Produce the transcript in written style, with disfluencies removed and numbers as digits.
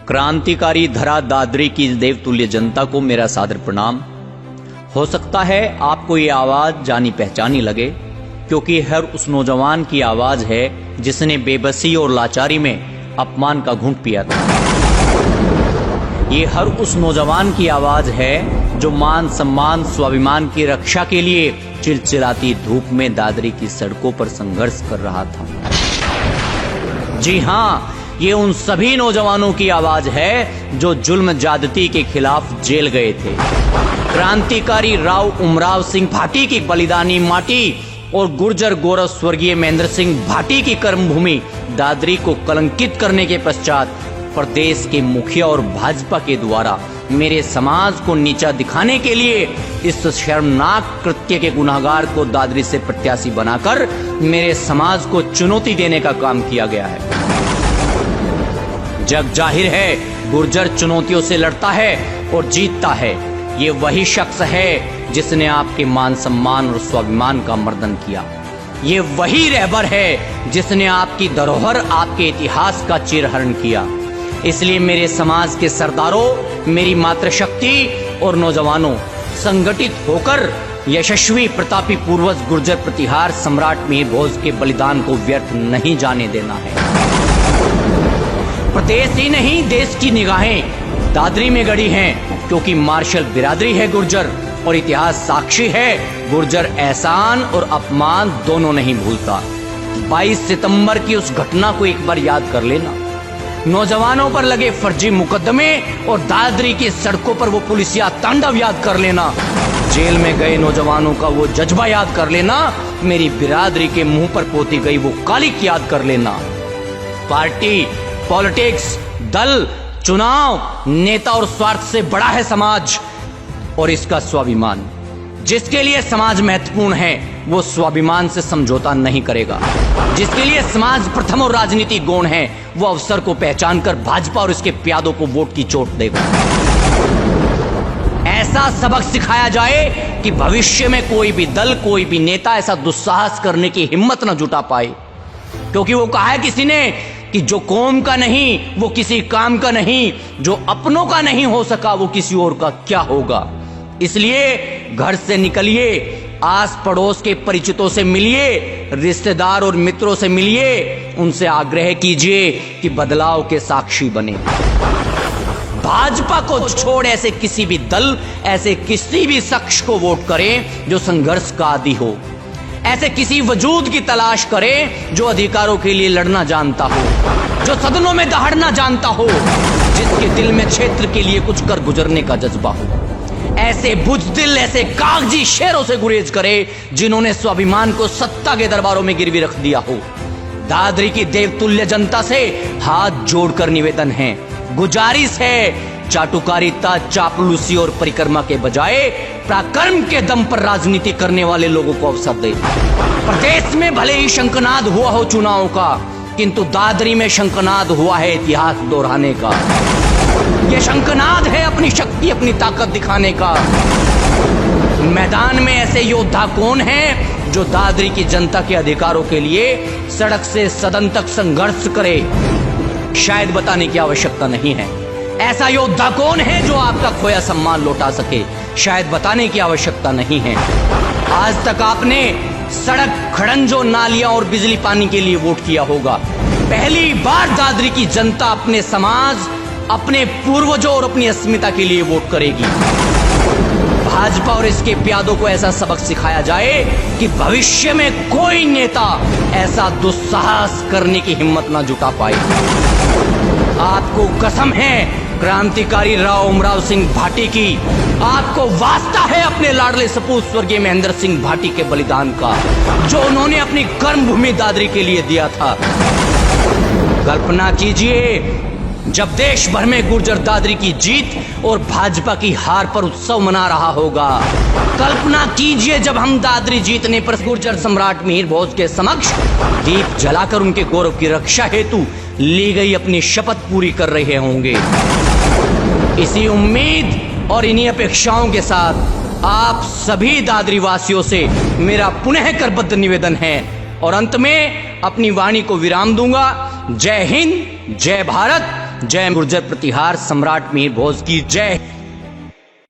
क्रांतिकारी धरा दादरी की देवतुल्य जनता को मेरा सादर प्रणाम। हो सकता है आपको ये आवाज जानी पहचानी लगे, क्योंकि हर उस नौजवान की आवाज है जिसने बेबसी और लाचारी में अपमान का घूंट पिया था। ये हर उस नौजवान की आवाज है जो मान सम्मान स्वाभिमान की रक्षा के लिए चिलचिलाती धूप में दादरी की सड़कों पर संघर्ष कर रहा था। जी हाँ, ये उन सभी नौजवानों की आवाज है जो जुल्म ज्यादती के खिलाफ जेल गए थे। क्रांतिकारी राव उमराव सिंह भाटी की बलिदानी माटी और गुर्जर गौरव स्वर्गीय महेंद्र सिंह भाटी की कर्मभूमि दादरी को कलंकित करने के पश्चात प्रदेश के मुखिया और भाजपा के द्वारा मेरे समाज को नीचा दिखाने के लिए इस शर्मनाक कृत्य के गुनाहगार को दादरी से प्रत्याशी बनाकर मेरे समाज को चुनौती देने का काम किया गया है। जग जाहिर है, गुर्जर चुनौतियों से लड़ता है और जीतता है। ये वही शख्स है जिसने आपके मान सम्मान और स्वाभिमान का मर्दन किया। ये वही रहबर है जिसने आपकी धरोहर, आपके इतिहास का चीरहरण किया। इसलिए मेरे समाज के सरदारों, मेरी मातृशक्ति और नौजवानों, संगठित होकर यशस्वी प्रतापी पूर्वज गुर्जर प्रतिहार सम्राट मिहिर भोज के बलिदान को व्यर्थ नहीं जाने देना है। प्रदेश ही नहीं, देश की निगाहें दादरी में गड़ी हैं, क्योंकि मार्शल बिरादरी है गुर्जर और इतिहास साक्षी है। गुर्जर एहसान और अपमान दोनों नहीं भूलता। 22 सितंबर की उस घटना को एक बार याद कर लेना। नौजवानों पर लगे फर्जी मुकदमे और दादरी की सड़कों पर वो पुलिसिया तांडव याद कर लेना। जेल में गए नौजवानों का वो जज्बा याद कर लेना। मेरी बिरादरी के मुंह पर पोती गई वो कालिक याद कर लेना। पार्टी, पॉलिटिक्स, दल, चुनाव, नेता और स्वार्थ से बड़ा है समाज और इसका स्वाभिमान। जिसके लिए समाज महत्वपूर्ण है वो स्वाभिमान से समझौता नहीं करेगा। जिसके लिए समाज प्रथम और राजनीति गौण है वो अवसर को पहचान कर भाजपा और इसके प्यादों को वोट की चोट देगा। ऐसा सबक सिखाया जाए कि भविष्य में कोई भी दल, कोई भी नेता ऐसा दुस्साहस करने की हिम्मत न जुटा पाए। क्योंकि वो कहा है किसी ने कि जो कौम का नहीं वो किसी काम का नहीं, जो अपनों का नहीं हो सका वो किसी और का क्या होगा। इसलिए घर से निकलिए, आस पड़ोस के परिचितों से मिलिए, रिश्तेदार और मित्रों से मिलिए, उनसे आग्रह कीजिए कि बदलाव के साक्षी बने। भाजपा को छोड़ ऐसे किसी भी दल, ऐसे किसी भी शख्स को वोट करें जो संघर्ष का आदी हो। ऐसे किसी वजूद की तलाश करें जो अधिकारों के लिए लड़ना जानता हो, जो सदनों में दहाड़ना जानता हो, जिसके दिल में क्षेत्र के लिए कुछ कर गुजरने का जज्बा हो। ऐसे बुजदिल, ऐसे कागजी शेरों से गुरेज करे जिन्होंने स्वाभिमान को सत्ता के दरबारों में गिरवी रख दिया हो। दादरी की देवतुल्य जनता से हाथ जोड़कर निवेदन है, गुजारिश है, चाटुकारिता, चापलूसी और परिक्रमा के बजाय पराक्रम के दम पर राजनीति करने वाले लोगों को अवसर दे। प्रदेश में भले ही शंखनाद हुआ हो चुनाव का, किंतु दादरी में शंखनाद हुआ है इतिहास दोहराने का। ये शंखनाद है अपनी शक्ति, अपनी ताकत दिखाने का। मैदान में ऐसे योद्धा कौन हैं जो दादरी की जनता के अधिकारों के लिए सड़क से सदन तक संघर्ष करे? शायद बताने की आवश्यकता नहीं है। ऐसा योद्धा कौन है जो आपका खोया सम्मान लौटा सके? शायद बताने की आवश्यकता नहीं है। आज तक आपने सड़क, खड़ंजों, नालियां और बिजली पानी के लिए वोट किया होगा। पहली बार दादरी की जनता अपने समाज, अपने पूर्वजों और अपनी अस्मिता के लिए वोट करेगी। भाजपा और इसके प्यादों को ऐसा सबक सिखाया जाए कि भविष्य में कोई नेता ऐसा दुस्साहस करने की हिम्मत ना जुटा पाए। आपको कसम है क्रांतिकारी राव उमराव सिंह भाटी की, आपको वास्ता है अपने लाडले सपूत स्वर्गीय महेंद्र सिंह भाटी के बलिदान का, जो उन्होंने अपनी कर्मभूमि दादरी के लिए दिया था। कल्पना कीजिए जब देश भर में गुर्जर दादरी की जीत और भाजपा की हार पर उत्सव मना रहा होगा। कल्पना कीजिए जब हम दादरी जीतने पर गुर्जर सम्राट मिहिर भोज के समक्ष दीप जलाकर उनके गौरव की रक्षा हेतु ली गई अपनी शपथ पूरी कर रहे होंगे। इसी उम्मीद और इन्हीं अपेक्षाओं के साथ आप सभी दादरी वासियों से मेरा पुनः करबद्ध निवेदन है और अंत में अपनी वाणी को विराम दूंगा। जय हिंद, जय भारत, जय गुर्जर प्रतिहार सम्राट मीर भोज की जय।